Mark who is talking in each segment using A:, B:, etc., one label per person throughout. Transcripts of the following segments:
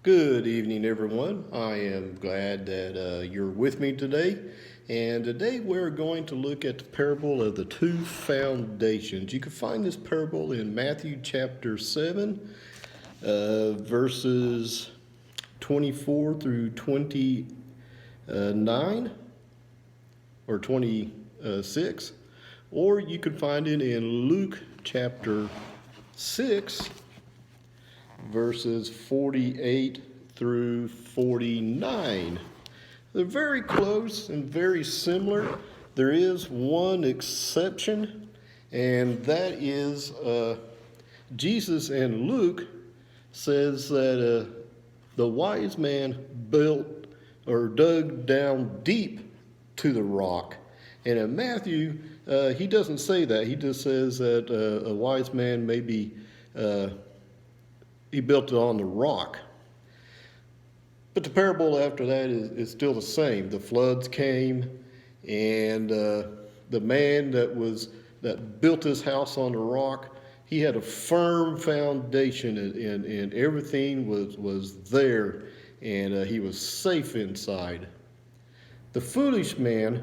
A: Good evening, everyone. I am glad that you're with me today. And today we're going to look at the parable of the two foundations. You can find this parable in Matthew chapter 7, verses 24 through 29 or 26. Or you can find it in Luke chapter 6, verses 48 through 49. They're very close and very similar. There is one exception, and that is Jesus in Luke says that the wise man built or dug down deep to the rock. And in Matthew, he doesn't say that. He just says that a wise man maybe he built it on the rock. But the parable after that is still the same. The floods came, and the man that built his house on the rock, he had a firm foundation, and everything was there, and he was safe inside. The foolish man,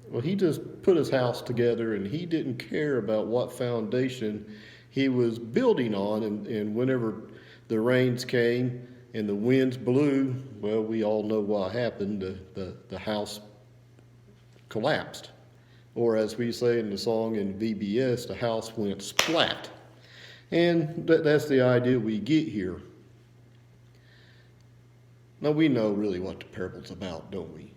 A: well, he just put his house together, and he didn't care about what foundation he was building on, and whenever the rains came and the winds blew, well, we all know what happened. The house collapsed. Or as we say in the song in VBS, the house went splat. And that's the idea we get here. Now, we know really what the parable's about, don't we?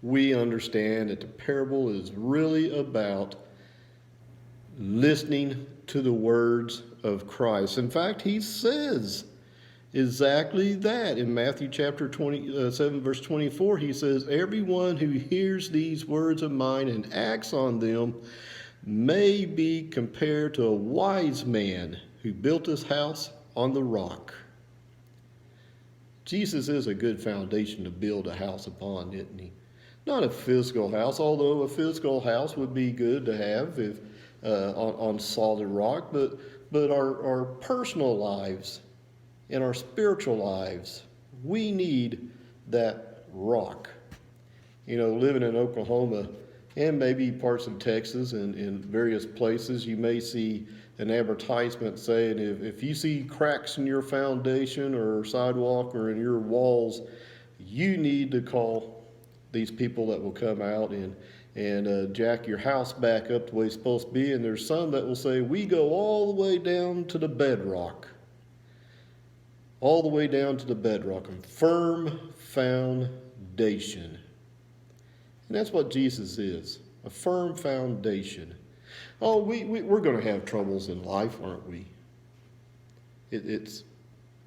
A: We understand that the parable is really about listening to the words of Christ. In fact, he says exactly that in Matthew chapter 7, verse 24. He says, "Everyone who hears these words of mine and acts on them may be compared to a wise man who built his house on the rock." Jesus is a good foundation to build a house upon, isn't he? Not a physical house, although a physical house would be good to have if on solid rock, but our personal lives and our spiritual lives, we need that rock. You know, living in Oklahoma and maybe parts of Texas and in various places, you may see an advertisement saying if you see cracks in your foundation or sidewalk or in your walls, you need to call these people that will come out and jack your house back up the way it's supposed to be. And there's some that will say, we go all the way down to the bedrock. All the way down to the bedrock. A firm foundation. And that's what Jesus is. A firm foundation. Oh, we're going to have troubles in life, aren't we? It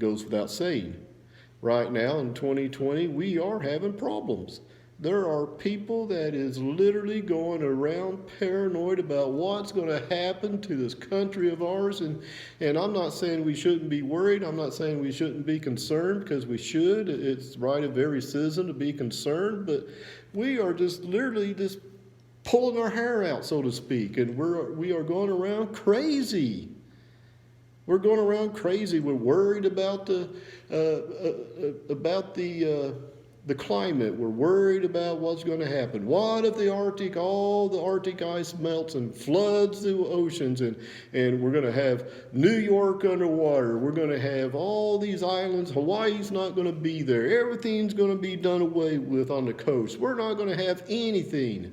A: goes without saying. Right now in 2020, we are having problems. There are people that is literally going around paranoid about what's going to happen to this country of ours. And I'm not saying we shouldn't be worried. I'm not saying we shouldn't be concerned, because we should. It's right of every citizen to be concerned. But we are just literally just pulling our hair out, so to speak. And we are going around crazy. We're going around crazy. We're worried about the climate. We're worried about what's going to happen. What if all the Arctic ice melts and floods the oceans, and we're going to have New York underwater. We're going to have all these islands. Hawaii's not going to be there. Everything's going to be done away with on the coast. We're not going to have anything.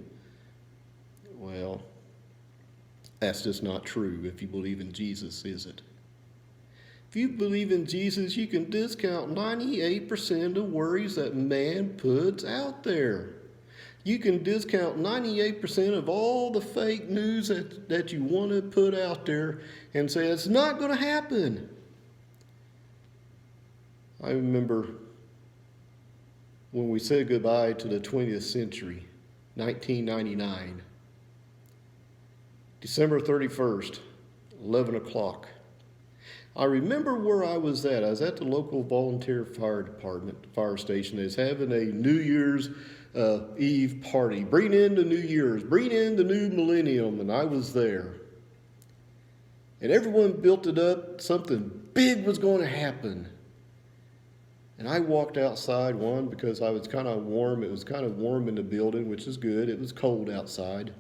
A: Well, that's just not true if you believe in Jesus, is it? If you believe in Jesus, you can discount 98% of the worries that man puts out there. You can discount 98% of all the fake news that you want to put out there and say it's not going to happen. I remember when we said goodbye to the 20th century, 1999, December 31st, 11 o'clock. I remember where I was at. I was at the local volunteer fire station. They was having a New Year's Eve party. Bring in the New Year's. Bring in the new millennium. And I was there. And everyone built it up. Something big was going to happen. And I walked outside, one, because I was kind of warm. It was kind of warm in the building, which is good. It was cold outside.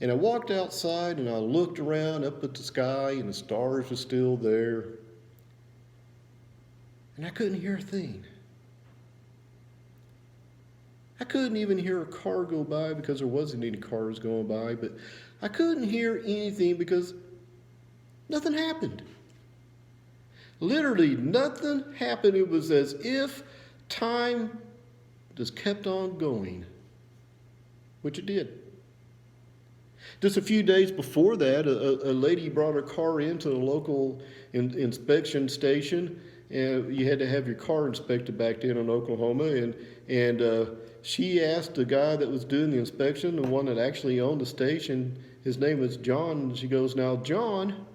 A: And I walked outside and I looked around up at the sky, and the stars were still there. And I couldn't hear a thing. I couldn't even hear a car go by because there wasn't any cars going by, but I couldn't hear anything because nothing happened. Literally nothing happened. It was as if time just kept on going, which it did. Just a few days before that, a lady brought her car into the local inspection station, and you had to have your car inspected back then in Oklahoma, and she asked the guy that was doing the inspection, the one that actually owned the station, his name was John, and she goes, "Now, John,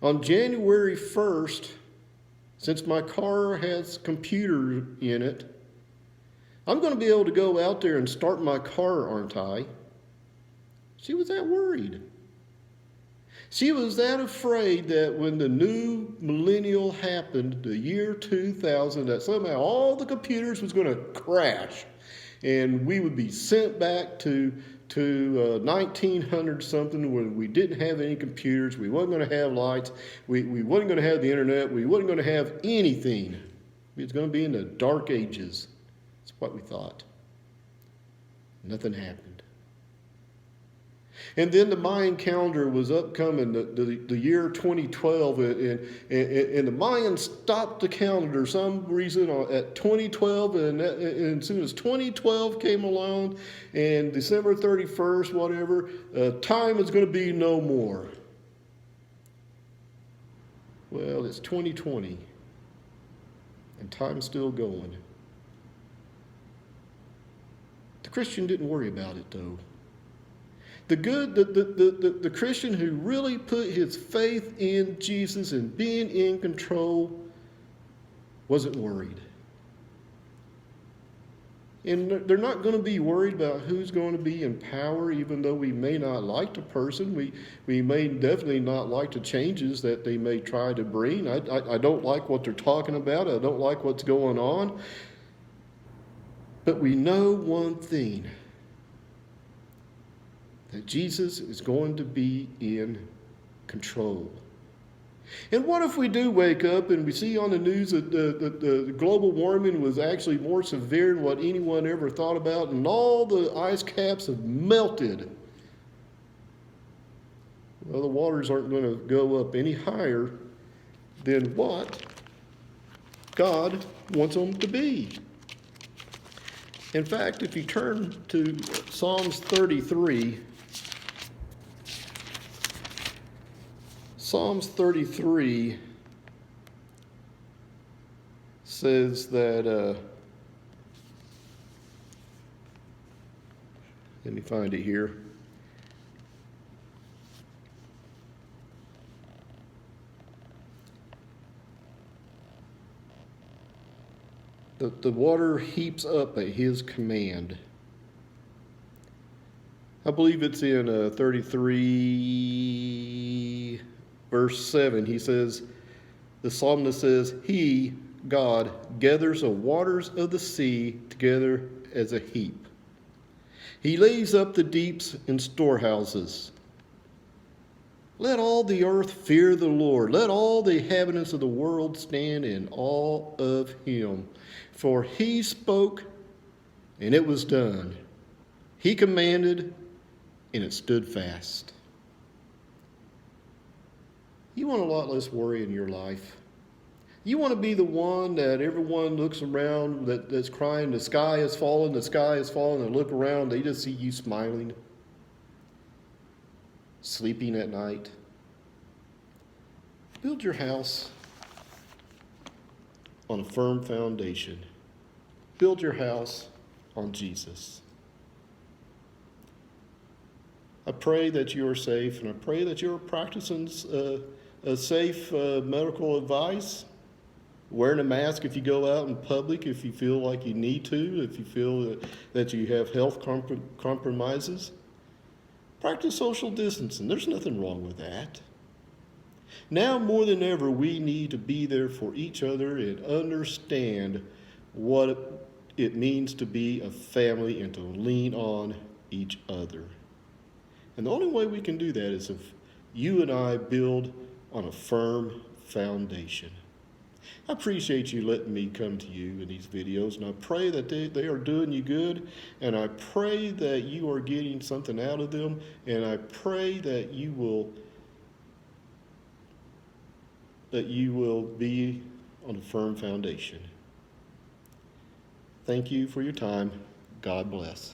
A: on January 1st, since my car has computer in it, I'm going to be able to go out there and start my car, aren't I?" She was that worried. She was that afraid that when the new millennial happened, the year 2000, that somehow all the computers was going to crash and we would be sent back to 1900 something when we didn't have any computers, we wasn't going to have lights, we wasn't going to have the internet, we wasn't going to have anything. It was going to be in the dark ages. That's what we thought. Nothing happened. And then the Mayan calendar was upcoming, the year 2012, and the Mayans stopped the calendar for some reason at 2012, and as soon as 2012 came along, and December 31st, whatever, time is going to be no more. Well, it's 2020, and time's still going. The Christian didn't worry about it, though. The Christian who really put his faith in Jesus and being in control wasn't worried. And they're not going to be worried about who's going to be in power, even though we may not like the person. We may definitely not like the changes that they may try to bring. I don't like what they're talking about. I don't like what's going on. But we know one thing, that Jesus is going to be in control. And what if we do wake up and we see on the news that the global warming was actually more severe than what anyone ever thought about, and all the ice caps have melted? Well, the waters aren't going to go up any higher than what God wants them to be. In fact, if you turn to Psalms 33, Psalms 33 says that, let me find it here. The water heaps up at his command. I believe it's in 33 verse 7. He says, the psalmist says, "He, God, gathers the waters of the sea together as a heap. He lays up the deeps in storehouses. Let all the earth fear the Lord. Let all the inhabitants of the world stand in awe of him. For he spoke, and it was done. He commanded, and it stood fast." You want a lot less worry in your life. You want to be the one that everyone looks around that's crying, the sky is falling, and look around, they just see you smiling, sleeping at night. Build your house on a firm foundation. Build your house on Jesus. I pray that you are safe, and I pray that you're practicing a safe medical advice. Wearing a mask if you go out in public, if you feel like you need to, if you feel that you have health compromises. Practice social distancing. There's nothing wrong with that. Now more than ever, we need to be there for each other and understand what it means to be a family and to lean on each other. And the only way we can do that is if you and I build on a firm foundation. I appreciate you letting me come to you in these videos, and I pray that they are doing you good, and I pray that you are getting something out of them, and I pray that you will be on a firm foundation. Thank you for your time. God bless.